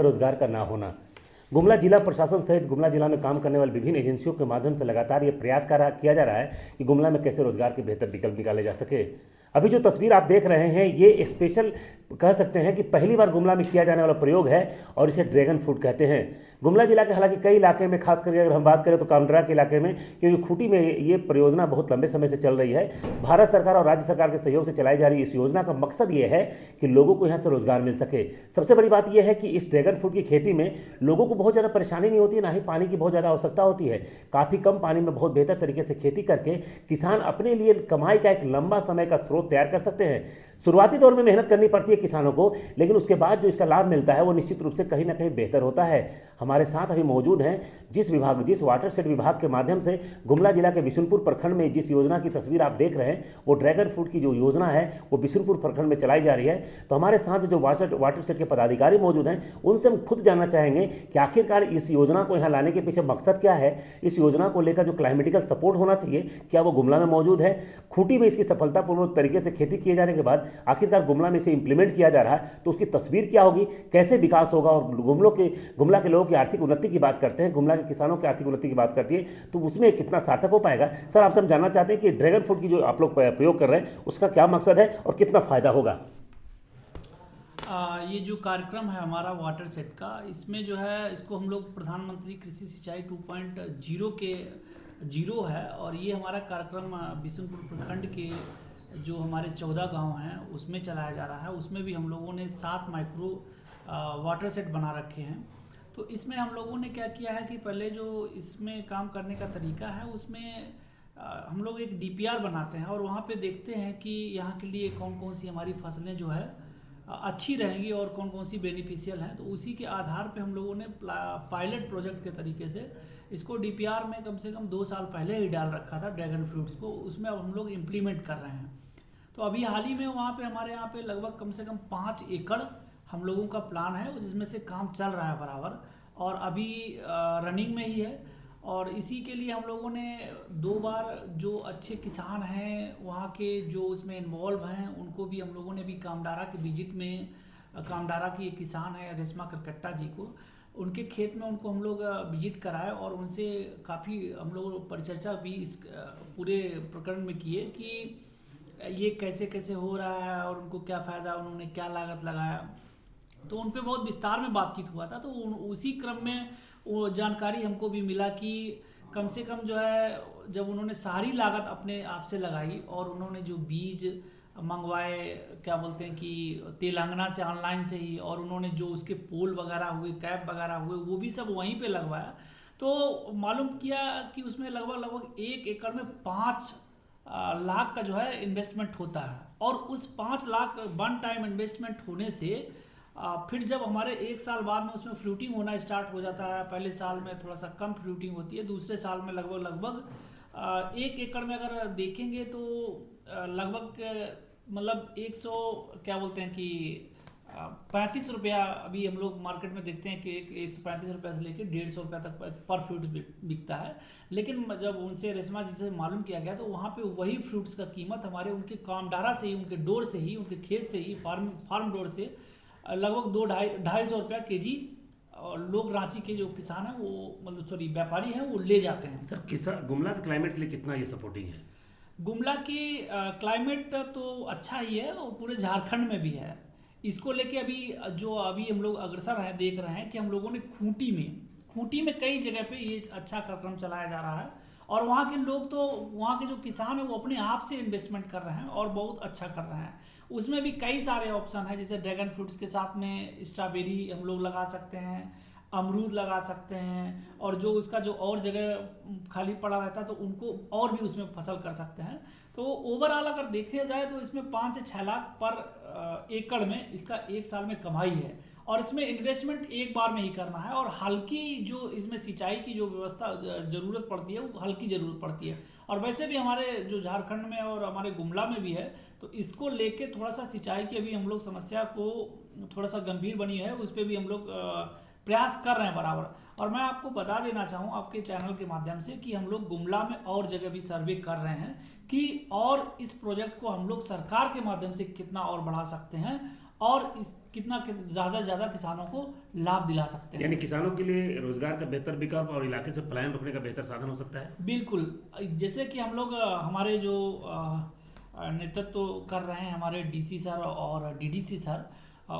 रोजगार का ना होना। गुमला जिला प्रशासन सहित गुमला जिला में काम करने वाली विभिन्न एजेंसियों के माध्यम से लगातार ये प्रयास किया जा रहा है कि गुमला में कैसे रोजगार के बेहतर विकल्प निकाले जा सके। अभी जो तस्वीर आप देख रहे हैं ये स्पेशल कह सकते हैं कि पहली बार गुमला में किया जाने वाला प्रयोग है और इसे ड्रैगन फ्रूट कहते हैं। गुमला जिला के हालांकि कई इलाके में, खास करके अगर हम बात करें तो कामडरा के इलाके में, क्योंकि खूंटी में ये परियोजना बहुत लंबे समय से चल रही है। भारत सरकार और राज्य सरकार के सहयोग से चलाई जा रही इस योजना का मकसद ये है कि लोगों को यहाँ से रोजगार मिल सके। सबसे बड़ी बात यह है कि इस ड्रैगन फ्रूट की खेती में लोगों को बहुत ज़्यादा परेशानी नहीं होती है, ना ही पानी की बहुत ज़्यादा आवश्यकता होती है। काफ़ी कम पानी में बहुत बेहतर तरीके से खेती करके किसान अपने लिए कमाई का एक लंबा समय का स्रोत तैयार कर सकते हैं। शुरुआती दौर में मेहनत करनी पड़ती है किसानों को, लेकिन उसके बाद जो इसका लाभ मिलता है वो निश्चित रूप से कहीं ना कहीं बेहतर होता है। हमारे साथ अभी मौजूद हैं जिस वाटरशेड विभाग के माध्यम से गुमला जिला के बिशुनपुर प्रखंड में जिस योजना की तस्वीर आप देख रहे हैं, वो ड्रैगन फ्रूट की जो योजना है वो बिशुनपुर प्रखंड में चलाई जा रही है। तो हमारे साथ जो वाटरशेड के पदाधिकारी मौजूद हैं, उनसे हम खुद जानना चाहेंगे कि आखिरकार इस योजना को यहाँ लाने के पीछे मकसद क्या है। इस योजना को लेकर जो क्लाइमेटिकल सपोर्ट होना चाहिए, क्या वो गुमला में मौजूद है? खूंटी में इसकी सफलतापूर्वक तरीके से खेती किए जाने के बाद आखिरकार गुमला में इसे इंप्लीमेंट किया जा रहा है, तो उसकी तस्वीर क्या होगी, कैसे विकास होगा? और गुमला के लोगों की आर्थिक उन्नति की बात करते हैं, गुमला के किसानों की आर्थिक उन्नति की बात करती है, तो उसमें कितना सार्थक हो पाएगा? सर, आपसे हम जानना चाहते हैं कि ड्रैगन फ्रूट की जो आप लोग प्रयोग कर रहे हैं उसका क्या मकसद है और कितना फायदा होगा? ये जो कार्यक्रम है हमारा वाटर सेट का, इसमें जो है इसको हम लोग प्रधानमंत्री कृषि सिंचाई 2.0 के जीरो है, और ये हमारा कार्यक्रम बिशुनपुर प्रखंड के जो हमारे 14 गांव हैं उसमें चलाया जा रहा है। उसमें भी हम लोगों ने 7 माइक्रो वाटर सेट बना रखे हैं। तो इसमें हम लोगों ने क्या किया है कि पहले जो इसमें काम करने का तरीका है उसमें हम लोग एक डीपीआर बनाते हैं और वहाँ पे देखते हैं कि यहाँ के लिए कौन कौन सी हमारी फसलें जो है अच्छी रहेंगी और कौन कौन सी बेनिफिशियल हैं। तो उसी के आधार पे हम लोगों ने पायलट प्रोजेक्ट के तरीके से इसको डीपीआर में कम से कम 2 साल पहले ही डाल रखा था ड्रैगन फ्रूट्स को, उसमें अब हम लोग इम्प्लीमेंट कर रहे हैं। तो अभी हाल ही में वहाँ पे हमारे यहाँ पे लगभग कम से कम 5 एकड़ हम लोगों का प्लान है जिसमें से काम चल रहा है बराबर, और अभी रनिंग में ही है। और इसी के लिए हम लोगों ने 2 बार जो अच्छे किसान हैं वहाँ के जो उसमें इन्वॉल्व हैं उनको भी हम लोगों ने भी कामडारा के विजिट में, कामडारा की एक किसान है रेशमा करकट्टा जी को, उनके खेत में उनको हम लोग विजिट कराए और उनसे काफ़ी हम लोग परिचर्चा भी इस पूरे प्रकरण में किए कि ये कैसे कैसे हो रहा है और उनको क्या फ़ायदा, उन्होंने क्या लागत लगाया। तो उन पे बहुत विस्तार में बातचीत हुआ था। तो उसी क्रम में वो जानकारी हमको भी मिला कि कम से कम जो है जब उन्होंने सारी लागत अपने आप से लगाई और उन्होंने जो बीज मंगवाए, क्या बोलते हैं कि तेलंगाना से ऑनलाइन से ही, और उन्होंने जो उसके पोल वगैरह हुए, कैप वगैरह हुए, वो भी सब वहीं पे लगवाया। तो मालूम किया कि उसमें लगभग 1 एकड़ में 5 लाख का जो है इन्वेस्टमेंट होता है। और उस 5 लाख वन टाइम इन्वेस्टमेंट होने से फिर जब हमारे 1 साल बाद में उसमें फ्रूटिंग होना स्टार्ट हो जाता है, पहले साल में थोड़ा सा कम फ्रूटिंग होती है, दूसरे साल में लगभग 1 एकड़ में अगर देखेंगे तो लगभग मतलब 100 क्या बोलते हैं कि 35 रुपया अभी हम लोग मार्केट में देखते हैं कि 135 रुपये से लेकर 150 रुपया तक पर फ्रूट बिकता है। लेकिन जब उनसे रेशमा जी से मालूम किया गया तो वहाँ पे वही फ्रूट्स का कीमत हमारे उनके कामडारा से ही, उनके डोर से ही, उनके खेत से ही, फार्म डोर से लगभग 2-250 रुपया केजी, और लोग रांची के जो किसान हैं वो मतलब व्यापारी हैं वो ले जाते हैं। सर, किसान गुमला के क्लाइमेट के लिए कितना ये सपोर्टिंग है? गुमला की क्लाइमेट तो अच्छा ही है और पूरे झारखंड में भी है। इसको लेके अभी हम लोग अग्रसर हैं, देख रहे हैं कि हम लोगों ने खूंटी में कई जगह पे ये अच्छा कार्यक्रम चलाया जा रहा है, और वहाँ के लोग तो, वहाँ के जो किसान हैं वो अपने आप से इन्वेस्टमेंट कर रहे हैं और बहुत अच्छा कर रहे हैं। उसमें भी कई सारे ऑप्शन हैं, जैसे ड्रैगन फ्रूट्स के साथ में स्ट्रॉबेरी हम लोग लगा सकते हैं, अमरूद लगा सकते हैं, और जो उसका जो और जगह खाली पड़ा रहता है तो उनको और भी उसमें फसल कर सकते हैं। तो ओवरऑल अगर देखा जाए तो इसमें 5 से 6 लाख पर एकड़ में इसका 1 साल में कमाई है, और इसमें इन्वेस्टमेंट एक बार में ही करना है, और हल्की जो इसमें सिंचाई की जो व्यवस्था ज़रूरत पड़ती है वो हल्की ज़रूरत पड़ती है। और वैसे भी हमारे जो झारखंड में और हमारे गुमला में भी है, तो इसको लेके थोड़ा सा सिंचाई की अभी हम लोग समस्या को थोड़ा सा गंभीर बनी है, उस पर भी हम लोग प्रयास कर रहे हैं बराबर। और मैं आपको बता देना चाहूँ आपके चैनल के माध्यम से कि हम लोग गुमला में और जगह भी सर्वे कर रहे हैं कि और इस प्रोजेक्ट को हम लोग सरकार के माध्यम से कितना और बढ़ा सकते हैं, और कितना ज़्यादा से ज़्यादा किसानों को लाभ दिला सकते हैं। यानी किसानों के लिए रोजगार का बेहतर विकल्प और इलाके से पलायन रोकने का बेहतर साधन हो सकता है। बिल्कुल, जैसे कि हम लोग हमारे जो नेतृत्व कर रहे हैं हमारे डीसी सर और डीडीसी सर,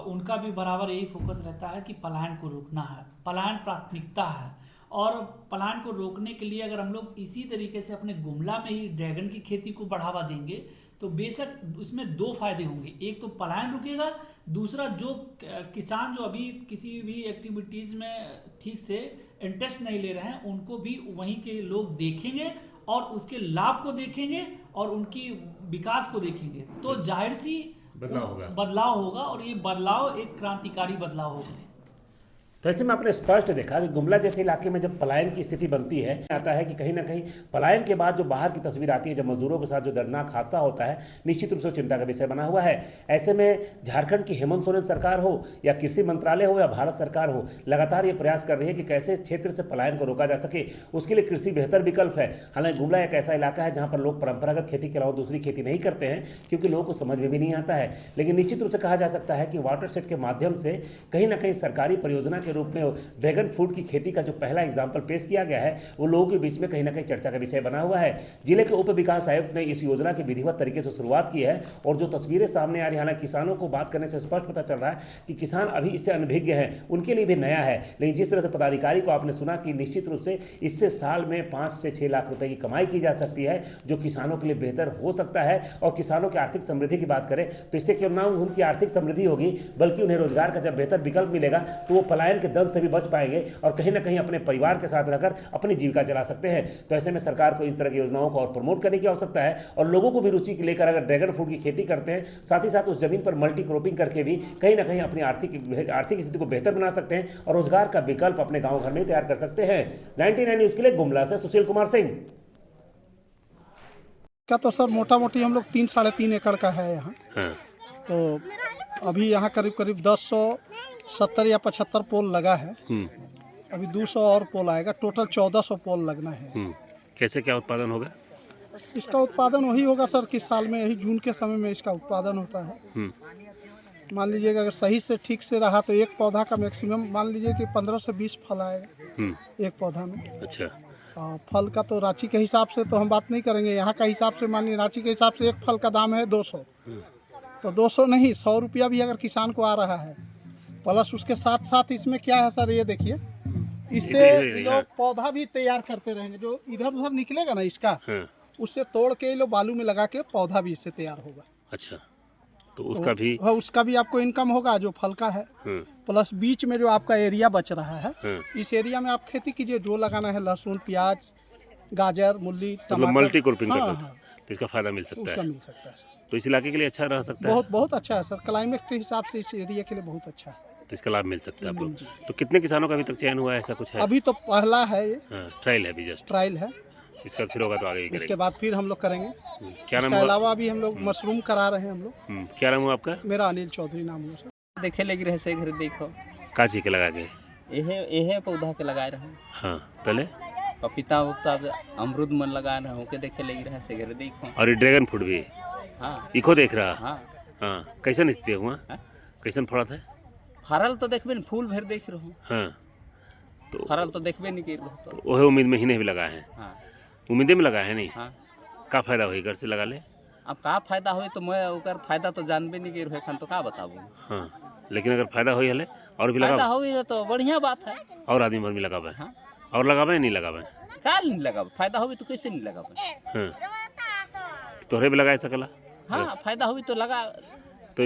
उनका भी बराबर यही फोकस रहता है कि पलायन को रोकना है, पलायन प्राथमिकता है। और पलायन को रोकने के लिए अगर हम लोग इसी तरीके से अपने गुमला में ही ड्रैगन की खेती को बढ़ावा देंगे तो बेशक उसमें दो फायदे होंगे। एक तो पलायन रुकेगा, दूसरा जो किसान जो अभी किसी भी एक्टिविटीज़ में ठीक से इंटरेस्ट नहीं ले रहे हैं उनको भी वहीं के लोग देखेंगे और उसके लाभ को देखेंगे और उनकी विकास को देखेंगे, तो जाहिर सी बदलाव होगा और ये बदलाव एक क्रांतिकारी बदलाव होगा। तो ऐसे में आपने स्पष्ट देखा कि गुमला जैसे इलाके में जब पलायन की स्थिति बनती है, आता है कि कहीं ना कहीं पलायन के बाद जो बाहर की तस्वीर आती है, जब मजदूरों के साथ जो दर्दनाक हादसा होता है, निश्चित रूप से चिंता का विषय बना हुआ है। ऐसे में झारखंड की हेमंत सोरेन सरकार हो या कृषि मंत्रालय हो या भारत सरकार हो, लगातार ये प्रयास कर रही है कि कैसे क्षेत्र से पलायन को रोका जा सके। उसके लिए कृषि बेहतर विकल्प है। हालांकि गुमला एक ऐसा इलाका है जहाँ पर लोग परंपरागत खेती के अलावा दूसरी खेती नहीं करते हैं क्योंकि लोगों को समझ में भी नहीं आता है। लेकिन निश्चित रूप से कहा जा सकता है कि वाटरशेड के माध्यम से कहीं ना कहीं सरकारी परियोजना के रूप में ड्रैगन फ्रूट की खेती का जो पहला एग्जाम्पल पेश किया गया है वो लोगों के बीच में कहीं ना कहीं चर्चा का विषय बना हुआ है। जिले के उप विकास आयुक्त ने इस योजना की विधिवत तरीके से शुरुआत की है और जो तस्वीरें सामने आ रही है, हालांकि किसानों को बात करने से स्पष्ट पता चल रहा है कि किसान अभी इससे अनभिज्ञ हैं, उनके लिए भी नया है। लेकिन जिस तरह से पदाधिकारी को आपने सुना कि निश्चित रूप से इससे साल में 5 से 6 लाख रुपए की कमाई की जा सकती है, जो किसानों के लिए बेहतर हो सकता है। और किसानों की आर्थिक समृद्धि की बात करें तो इससे क्यों ना उनकी आर्थिक समृद्धि होगी, बल्कि उन्हें रोजगार का जब बेहतर विकल्प मिलेगा तो वो पलायन के दल से भी बच पाएंगे और कहीं ना कहीं अपने परिवार के साथ रहकर अपनी जीविका चला सकते हैं। तो ऐसे में सरकार को इन तरह की योजनाओं को और प्रमोट करने की आवश्यकता है और लोगों को भी रुचि लेकर अगर ड्रैगन फ्रूट की खेती करते हैं, साथ ही साथ उस जमीन पर मल्टी क्रॉपिंग करके भी कहीं ना कहीं अपनी आर्थिक स्थिति को बेहतर बना सकते हैं और रोजगार का विकल्प अपने गाँव घर में तैयार कर सकते हैं। 99 न्यूज के लिए गुमला से सुशील कुमार सिंह। क्या तो सर मोटा मोटी हम लोग 3-3.5 एकड़ का है यहाँ। तो अभी यहाँ करीब करीब 1070 या 75 पोल लगा है। अभी 200 और पोल आएगा, टोटल 1400 पोल लगना है। कैसे क्या उत्पादन होगा? इसका उत्पादन वही होगा सर कि साल में यही जून के समय में इसका उत्पादन होता है। मान लीजिएगा अगर सही से ठीक से रहा तो एक पौधा का मैक्सिमम मान लीजिए कि 15 से 20 फल आएगा एक पौधा में। अच्छा। फल का तो रांची के हिसाब से तो हम बात नहीं करेंगे, यहाँ का हिसाब से मान लीजिए रांची के हिसाब से एक फल का दाम है 200, तो 200 नहीं 100 रुपया भी अगर किसान को आ रहा है। प्लस उसके साथ साथ इसमें क्या है सर, ये देखिए इससे लोग पौधा भी तैयार करते रहेंगे, जो इधर उधर निकलेगा ना इसका, उससे तोड़ के लोग बालू में लगा के पौधा भी इससे तैयार होगा। अच्छा, तो उसका भी उसका भी आपको इनकम होगा जो फल का है। प्लस बीच में जो आपका एरिया बच रहा है, इस एरिया में आप खेती कीजिए, जो लगाना है लहसुन, प्याज, गाजर, मूली, टमाटर, मल्टी क्रॉपिंग कर सकते हैं, तो इसका फायदा मिल सकता है। मिल सकता है। तो इस इलाके के लिए अच्छा रह सकता है। बहुत अच्छा है सर, क्लाइमेट के हिसाब से इस एरिया के लिए बहुत अच्छा है। तो इसका लाभ मिल सकता है आप लोग। तो कितने किसानों का अभी तक चयन हुआ है, ऐसा कुछ है? अभी तो पहला है ये, ट्रायल है, अभी जस्ट ट्रायल है। इसका फिर होगा तो आगे करेंगे। इसके बाद फिर हम लोग करेंगे। क्या नाम? इसके अलावा भी हम लोग मशरूम करा रहे हैं हम लोग। क्या नाम है आपका? मेरा अनिल चौधरी नाम है सर। देखे लगी रहे से घर देखो का चीज के लगा के यहे पौधा के लगाए रहे। हाँ, पहले पपीता उपता अमरूद मन लगाए रहे होके देखे लगी रहे से घर देखो। और ये ड्रैगन फ्रूट भी हाँ इको देख रहा। हाँ हाँ, कैसन स्थिति हुआ? कैसन फड़ा था? फरल तो देखबे न, फूल भर देख रहो। हाँ, तो फरल तो देखबे नहीं कर रहो। तो वही उम्मीद में ही नहीं भी लगा है। हाँ, उम्मीदें में लगा है नहीं। हाँ, का फायदा हुई घर से लगा ले? अब का फायदा हो तो मैं ओकर फायदा तो जानबे नहीं कर रहे, तो का बताबू। हाँ, लेकिन अगर फायदा हुई हले और भी फायदा लगा हो तो बढ़िया बात है। और आदमी भर में लगावे। हाँ, और लगावे नहीं लगावे? का नहीं लगाबे, फायदा हो तो कैसे नहीं लगाबे। हाँ, तोहरे भी लगा सकला। हाँ, फायदा हो तो लगा। तो